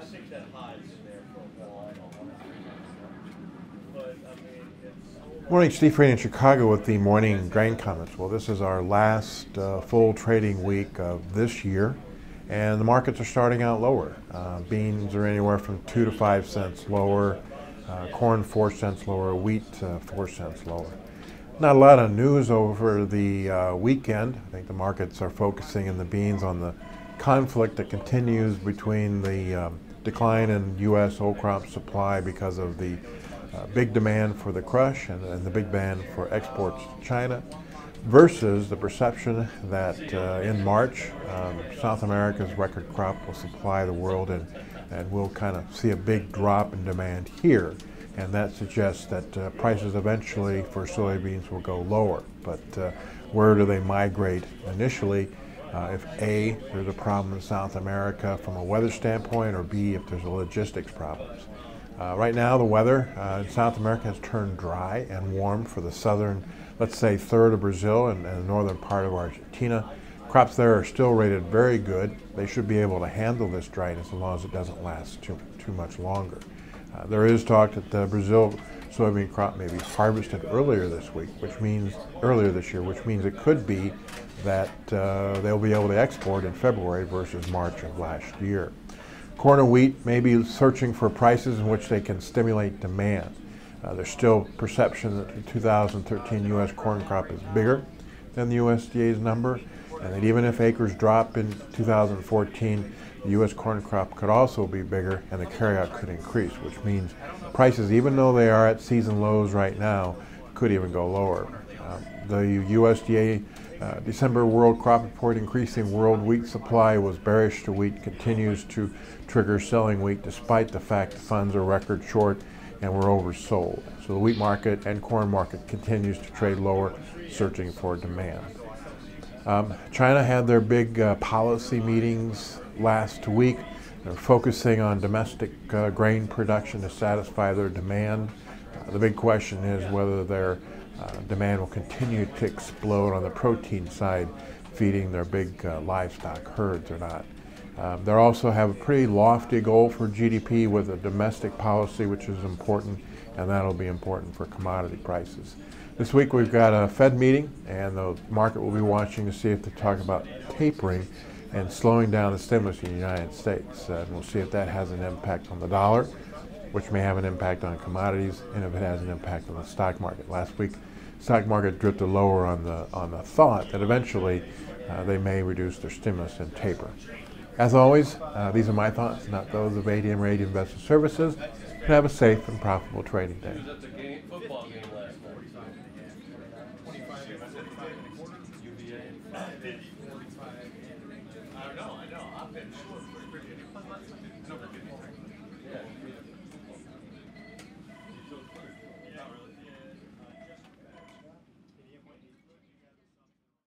think that high's there for a while. But I mean, it's Morning, Steve Frayne in Chicago with the morning grain comments. Well, this is our last full trading week of this year, and the markets are starting out lower. Beans are anywhere from 2 to 5 cents lower, corn 4 cents lower, wheat 4 cents lower. Not a lot of news over the weekend. I think the markets are focusing in the beans on the conflict that continues between the decline in U.S. old crop supply because of the big demand for the crush and the big demand for exports to China versus the perception that in March South America's record crop will supply the world and we'll kind of see a big drop in demand here, and that suggests that prices eventually for soybeans will go lower. But where do they migrate initially? If A, there's a problem in South America from a weather standpoint, or B, if there's a logistics problems. Right now the weather in South America has turned dry and warm for the southern, let's say, third of Brazil and the northern part of Argentina. Crops there are still rated very good. They should be able to handle this dryness as long as it doesn't last too much longer. There is talk that the Brazil soybean crop may be harvested earlier this year, which means it could be that they'll be able to export in February versus March of last year. Corn and wheat may be searching for prices in which they can stimulate demand. There's still perception that the 2013 U.S. corn crop is bigger than the USDA's number, and that even if acres drop in 2014, the U.S. corn crop could also be bigger and the carryout could increase, which means prices, even though they are at season lows right now, could even go lower. The USDA December World Crop Report increasing world wheat supply was bearish to wheat, continues to trigger selling wheat despite the fact the funds are record short and we're oversold. So the wheat market and corn market continues to trade lower, searching for demand. China had their big policy meetings last week. They're focusing on domestic grain production to satisfy their demand. The big question is whether their demand will continue to explode on the protein side, feeding their big livestock herds or not. They also have a pretty lofty goal for GDP with a domestic policy, which is important, and that'll be important for commodity prices. This week we've got a Fed meeting, and the market will be watching to see if they talk about tapering and slowing down the stimulus in the United States. And we'll see if that has an impact on the dollar, which may have an impact on commodities, and if it has an impact on the stock market. Last week, stock market drifted lower on the thought that eventually they may reduce their stimulus and taper. As always, these are my thoughts, not those of ADM or ADM Investor Services. And have a safe and profitable trading day. was at the football game last night. UVA. I know. I've been short for a pretty good. Yeah.